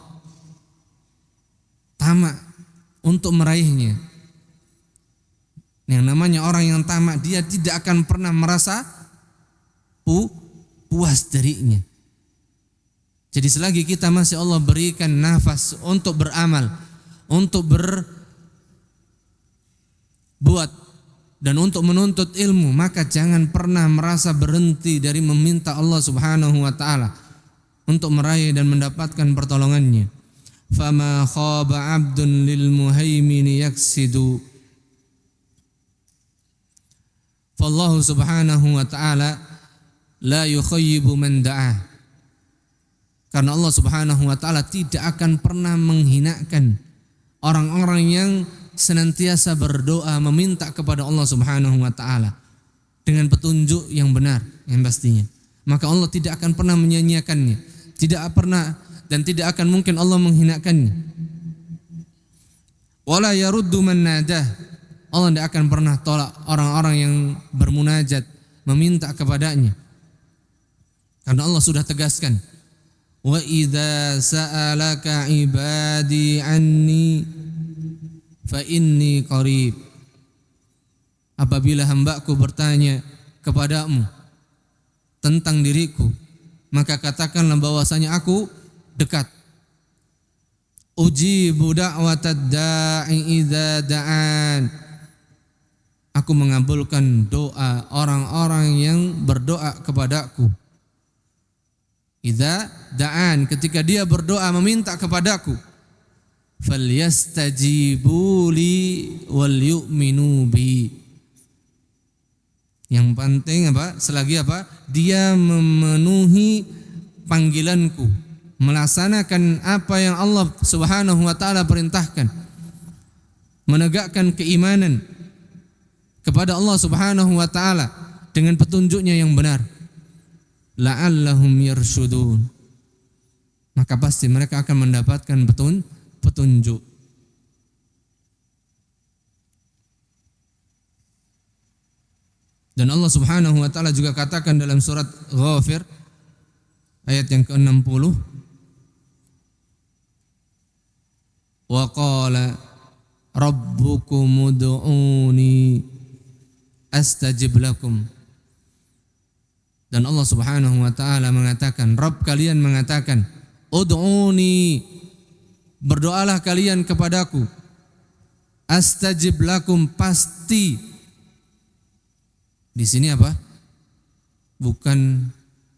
tamak untuk meraihnya. Yang namanya orang yang tamak, dia tidak akan pernah merasa puas darinya. Jadi selagi kita masih Allah berikan nafas untuk beramal, untuk berbuat dan untuk menuntut ilmu, maka jangan pernah merasa berhenti dari meminta Allah Subhanahu wa taala untuk meraih dan mendapatkan pertolongannya. Fama khaba 'abdun lil muhaimin yaksidu. Fallahu Subhanahu wa taala la yukhayyibu man da'ah. Karena Allah Subhanahu wa taala tidak akan pernah menghinakan orang-orang yang senantiasa berdoa meminta kepada Allah Subhanahu wa taala dengan petunjuk yang benar, yang pastinya. Maka Allah tidak akan pernah menyia-nyiakannya, tidak pernah dan tidak akan mungkin Allah menghinakannya. Wala yaruddu man nadah. Allah tidak akan pernah tolak orang-orang yang bermunajat meminta kepadanya. Karena Allah sudah tegaskan, wa idza sa'alaka ibadi anni fa inni qarib. Apabila hambaku bertanya kepadamu tentang diriku, maka katakanlah bahwasanya aku dekat. Ujibu da'watad da'i idza da'an. Aku mengabulkan doa orang-orang yang berdoa kepadaku. Idza da'an, ketika dia berdoa meminta kepadaku. Falyastajibu li wal yu'minu bi. Yang penting apa? Selagi apa? Dia memenuhi panggilanku, melaksanakan apa yang Allah Subhanahu wa taala perintahkan, menegakkan keimanan kepada Allah Subhanahu wa taala dengan petunjuknya yang benar. La'allahum yarshudun. Maka pasti mereka akan mendapatkan petunjuk. Dan Allah Subhanahu wa taala juga katakan dalam surat Ghafir ayat yang ke-60, wa qala rabbukum ud'uni astajib lakum. Dan Allah Subhanahu wa taala mengatakan, Rabb kalian mengatakan, ud'uni, berdoalah kalian kepadaku, astajib lakum, pasti. Di sini apa? Bukan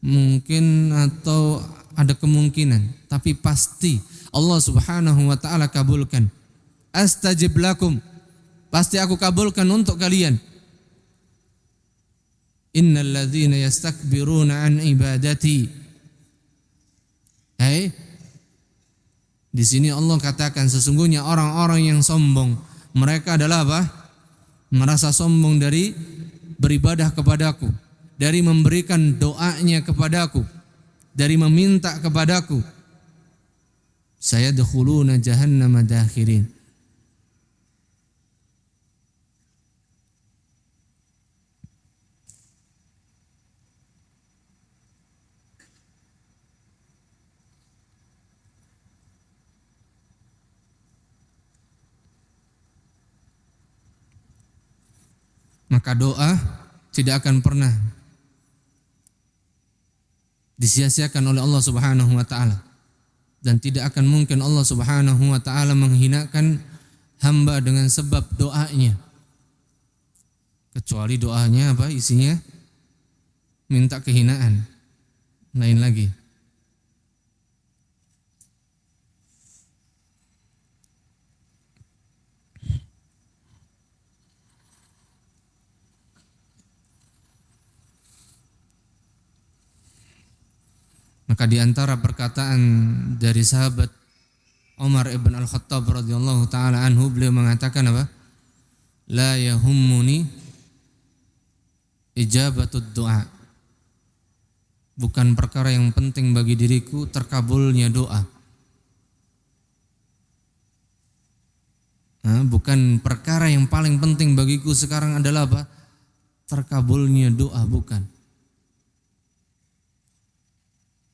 mungkin atau ada kemungkinan, tapi pasti Allah Subhanahu wa taala kabulkan. Astajib lakum, pasti aku kabulkan untuk kalian. Innal ladzina yastakbiruna an ibadati. Di sini Allah katakan sesungguhnya orang-orang yang sombong, mereka adalah apa? Merasa sombong dari beribadah kepadaku, dari memberikan doanya kepadaku, dari meminta kepadaku. Sayadkhuluna jahannama dakhirin. Maka doa tidak akan pernah disia-siakan oleh Allah Subhanahu wa taala, dan tidak akan mungkin Allah Subhanahu wa taala menghinakan hamba dengan sebab doanya, kecuali doanya apa isinya? Minta kehinaan. Lain lagi. Maka di antara perkataan dari sahabat Umar ibn al-Khattab radhiyallahu taala anhu, beliau mengatakan apa? La yahummuni ijabatud doa. Bukan perkara yang penting bagi diriku terkabulnya doa. Bukan perkara yang paling penting bagiku sekarang adalah apa? Terkabulnya doa, bukan.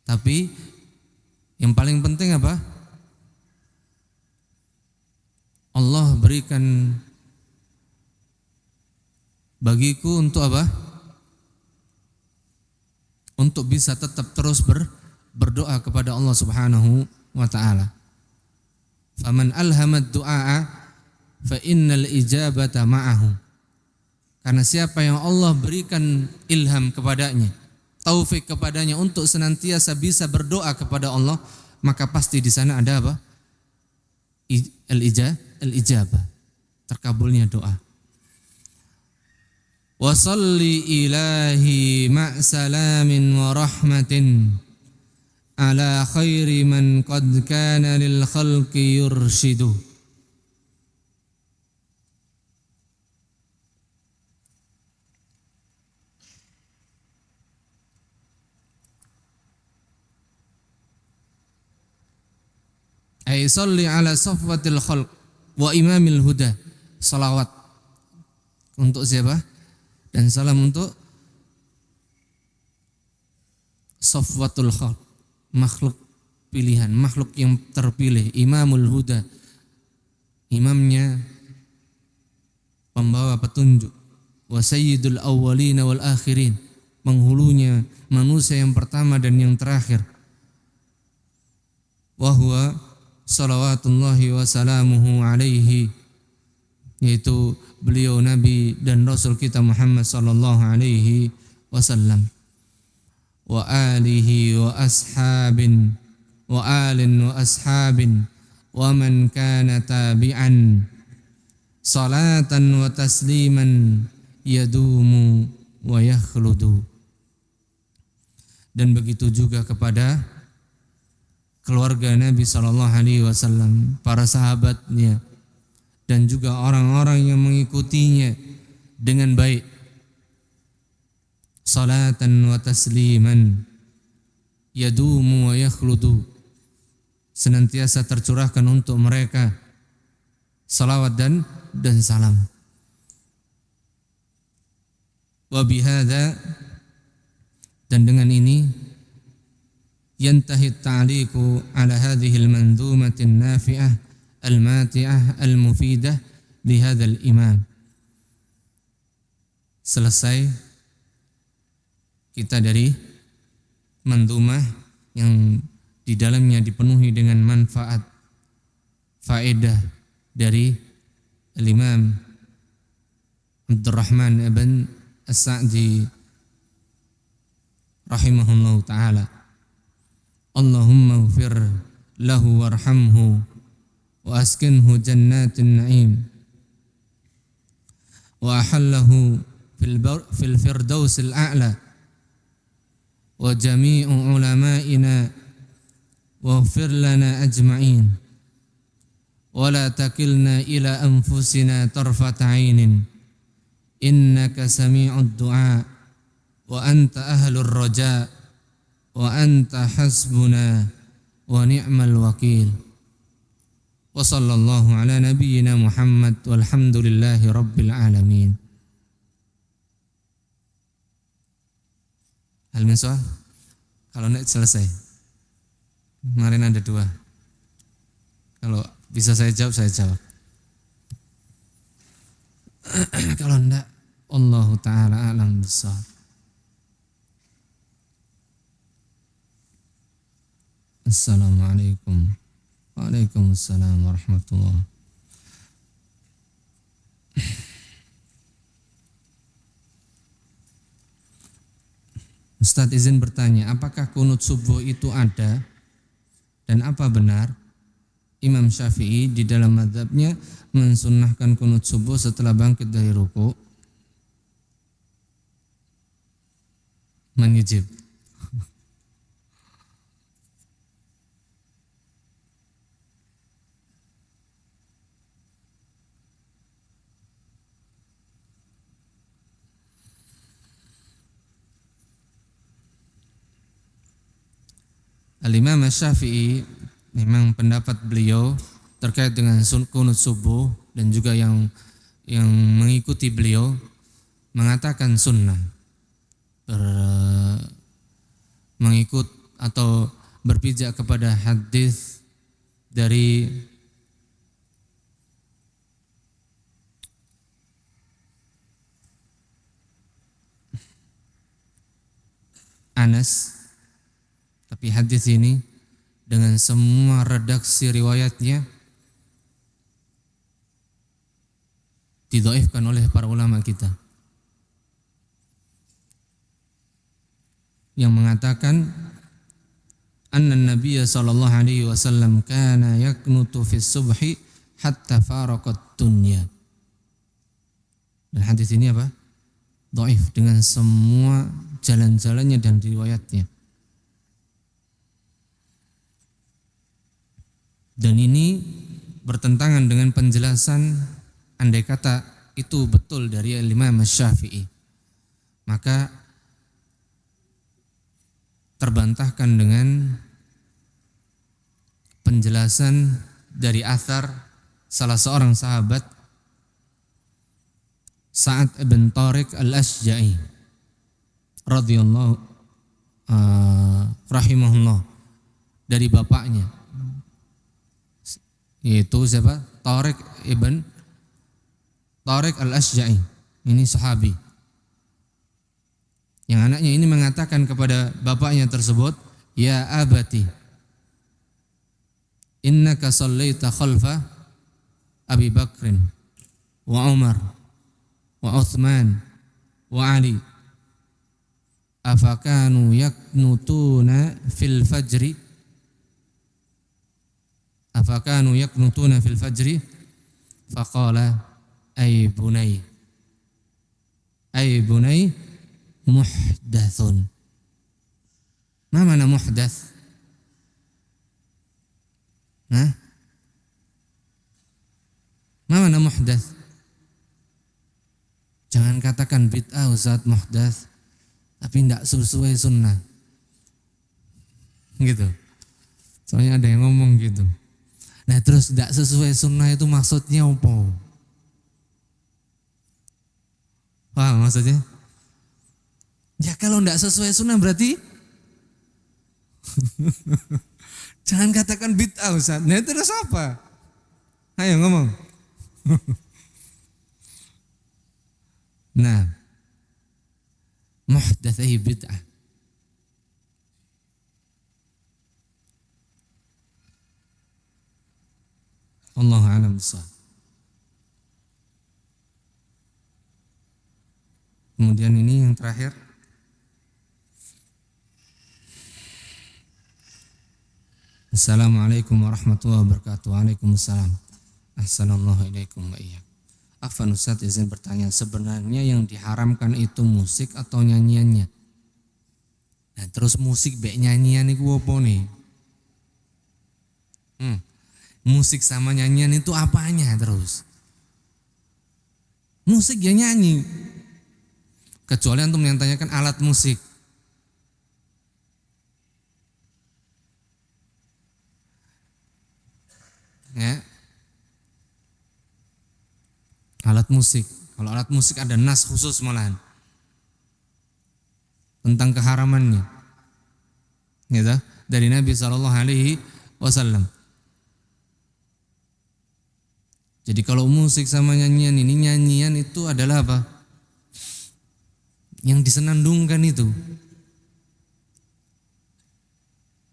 Tapi yang paling penting apa? Allah berikan bagiku untuk apa? Untuk bisa tetap terus berdoa kepada Allah Subhanahu wa taala. Faman alhamad du'a fa innal ijabata ma'ahu. Karena siapa yang Allah berikan ilham kepadanya, taufik kepadanya untuk senantiasa bisa berdoa kepada Allah, maka pasti di sana ada apa? Al-ijabah, terkabulnya doa. Wa salli ilahi ma' salamin wa rahmatin ala khairi man qad kana lil khalqi yurshidu. Ay salli ala safwatil khalq wa imamil huda. Salawat untuk siapa? Dan salam untuk safwatul khalq, makhluk pilihan, makhluk yang terpilih, imamul huda, imamnya pembawa petunjuk, wa sayyidul awwalina wal akhirin, penghulunya manusia yang pertama dan yang terakhir. Wa huwa salawatullahi wa salamuhu alaihi, yaitu beliau Nabi dan Rasul kita Muhammad sallallahu alaihi wasallam, wa alihi wa ashabin wa alin wa ashabin wa man kana tabi'an salatan wa tasliman yadumu wa yakhludu. Dan begitu juga kepada keluarga Nabi sallallahu alaihi wasallam, para sahabatnya, dan juga orang-orang yang mengikutinya dengan baik. Salatan wa tasliman yadumu wa yakhludu, senantiasa tercurahkan untuk mereka salawat dan salam. Wa bihadza, dan dengan ini yantahi at-ta'liqu ala hadhihi al-manzumati an-nafi'ah al-mati'ah al-mufidah li hadzal imam. Selesai kita dari manzumah yang di dalamnya dipenuhi dengan manfaat, faedah dari Imam Abdurrahman ibn As-Sa'di rahimahullahu ta'ala. Allahumma ighfir lahu warhamhu wa askinhu jannatin na'im wa ahallahu fil firdausil a'la wa jami'u ulama'ina waghfir lana ajma'in wa la takilna ila anfusina tarfata 'ainin innaka sami'ud du'a wa anta ahlur raja wa anta hasbuna wa ni'mal wakil. Wa sallallahu ala nabiyyina Muhammad walhamdulillahi rabbil alamin. Hal min soal? Kalau enggak selesai. Kemarin ada 2. Kalau bisa saya jawab, saya jawab. Kalau enggak, Allah ta'ala a'lam bissawab. Assalamualaikum. Waalaikumsalam warahmatullahi. Ustadz izin bertanya, apakah kunut subuh itu ada dan apa benar Imam Syafi'i di dalam mazhabnya mensunnahkan kunut subuh setelah bangkit dari ruku? Menjib. Al-Imam Syafi'i memang pendapat beliau terkait dengan kunut subuh dan juga yang mengikuti beliau mengatakan sunnah, mengikut atau berpijak kepada hadis dari Anas. Tapi hadis ini dengan semua redaksi riwayatnya didhaifkan oleh para ulama kita yang mengatakan anna Nabiya sallallahu alaihi wasallam kana yaknutu fi subhi hatta faraqat dunya. Dan hadis ini apa? Dhaif dengan semua jalan-jalannya dan riwayatnya. Dan ini bertentangan dengan penjelasan andai kata itu betul dari Imam Syafi'i, maka terbantahkan dengan penjelasan dari athar salah seorang sahabat Sa'ad ibn Tariq al-Ashja'i radhiyallahu rahimahullah, dari bapaknya, yaitu siapa? Tariq ibn Tariq al-Ashja'i. Ini sahabi yang anaknya ini mengatakan kepada bapaknya tersebut, ya abati innaka sallaita khalfa Abi Bakrin wa Umar wa Uthman wa Ali afakanu yaknutuna fil fajri afakanu yaknutuna fil fajri faqala ay bunay muhdathun. Ma mana muhdath? Ma mana muhdath? Jangan katakan bid'ah Ustaz, muhdath, tapi tidak sesuai sunnah gitu. Soalnya ada yang ngomong gitu. Nah terus tidak sesuai sunnah itu maksudnya apa? Paham maksudnya? Ya kalau tidak sesuai sunnah berarti jangan katakan bid'ah Ustaz. Nah terus apa? Ayo ngomong. Nah, muhdatsai bid'ah. Wallahu a'lam bishawab. Kemudian ini yang terakhir. Assalamualaikum warahmatullahi wabarakatuh. Waalaikumsalam. Ahsanallahu ilaikum wa iyyakum. Afwan Ustaz, izin bertanya, sebenarnya yang diharamkan itu musik atau nyanyiannya? Nah, terus musik baik nyanyian itu apa nih? Musik sama nyanyian itu apanya terus? Musik ya nyanyi. Kecuali antum yang tanyakan alat musik. Ya. Alat musik. Kalau alat musik ada nas khusus malahan tentang keharamannya. Gitu, dari Nabi SAW. Jadi kalau musik sama nyanyian ini, nyanyian itu adalah apa? Yang disenandungkan itu.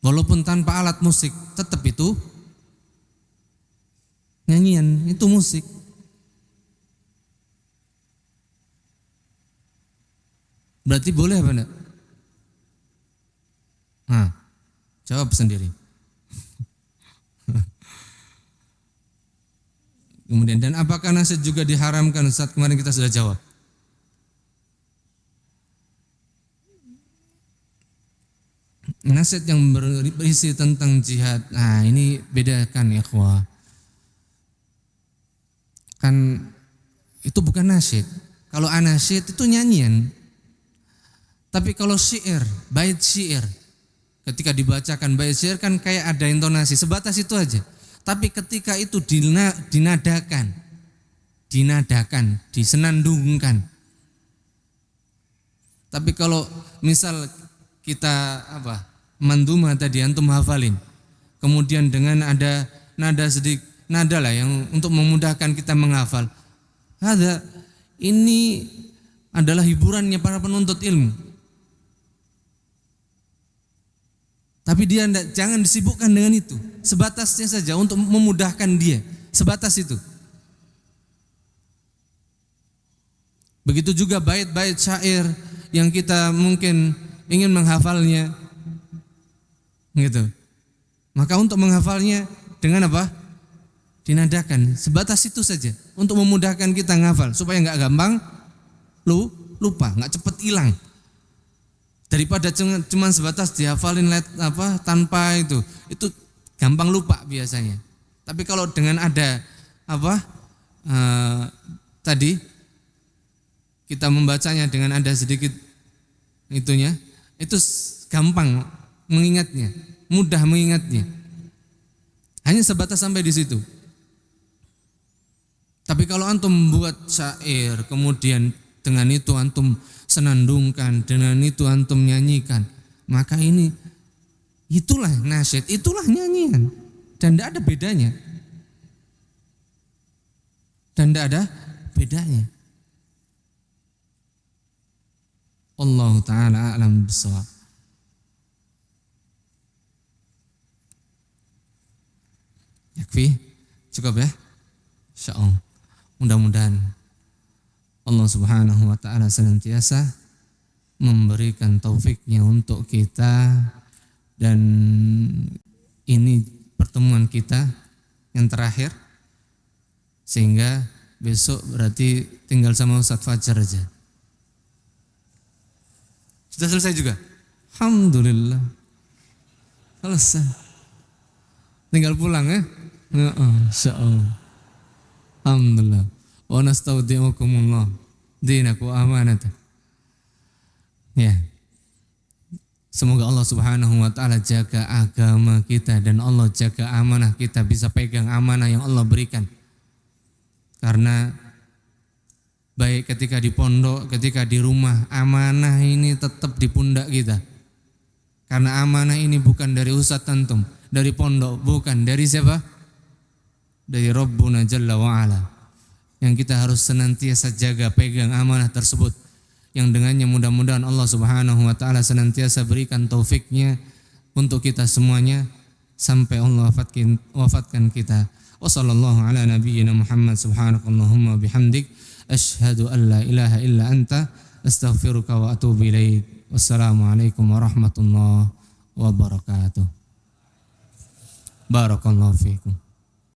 Walaupun tanpa alat musik, tetap itu nyanyian, itu musik. Berarti boleh apa enggak? Jawab sendiri. Kemudian, dan apakah nasyid juga diharamkan? Saat kemarin kita sudah jawab. Nasyid yang berisi tentang jihad, nah ini bedakan ya ikhwah. Kan itu bukan nasyid. Kalau anasyid itu nyanyian. Tapi kalau syair, bait syair, ketika dibacakan bait syair kan kayak ada intonasi, sebatas itu aja. Tapi ketika itu dinadakan, disenandungkan. Tapi kalau misal kita manduma tadi antum hafalin, kemudian dengan ada nada sedikit, nada lah yang untuk memudahkan kita menghafal. Ini adalah hiburannya para penuntut ilmu. Tapi dia jangan disibukkan dengan itu. Sebatasnya saja untuk memudahkan dia. Sebatas itu. Begitu juga bait-bait syair yang kita mungkin ingin menghafalnya. Gitu. Maka untuk menghafalnya dengan apa? Dinadakan. Sebatas itu saja. Untuk memudahkan kita menghafal. Supaya enggak gampang lupa. Enggak cepat hilang. Daripada cuma sebatas dihafalin tanpa itu gampang lupa biasanya. Tapi kalau dengan ada tadi kita membacanya dengan ada sedikit itunya, itu gampang mengingatnya, mudah mengingatnya. Hanya sebatas sampai di situ. Tapi kalau antum membuat syair, kemudian dengan itu antum senandungkan, dengan itu antum nyanyikan, maka itulah nasyid, itulah nyanyian, dan tidak ada bedanya, Allah Ta'ala a'lam bishawab. Yakfi, cukup ya, insyaallah. Mudah-mudahan Allah Subhanahu wa ta'ala senantiasa memberikan taufiknya untuk kita, dan ini pertemuan kita yang terakhir, sehingga besok berarti tinggal sama Ustadz Fajar aja. Sudah selesai juga? Alhamdulillah. Selesai. Tinggal pulang ya? Insyaallah. Alhamdulillah. Wa nastaudi'ukumullah dinaku amanata. Ya. Semoga Allah Subhanahu wa ta'ala jaga agama kita, dan Allah jaga amanah kita, bisa pegang amanah yang Allah berikan. Karena baik ketika di pondok, ketika di rumah, amanah ini tetap di pundak kita. Karena amanah ini bukan dari ustadz antum, dari pondok, bukan dari siapa? Dari Rabbuna Jalla wa'ala. Yang kita harus senantiasa jaga, pegang amanah tersebut. yang dengannya mudah-mudahan Allah Subhanahu wa taala senantiasa berikan taufiknya untuk kita semuanya sampai Allah wafatkan kita. Wa sallallahu ala nabiyyina Muhammad subhanakallahumma bihamdik asyhadu an la ilaha illa anta astaghfiruka wa atubu ilaik. Wassalamualaikum warahmatullahi wabarakatuh. Barakallahu fiikum.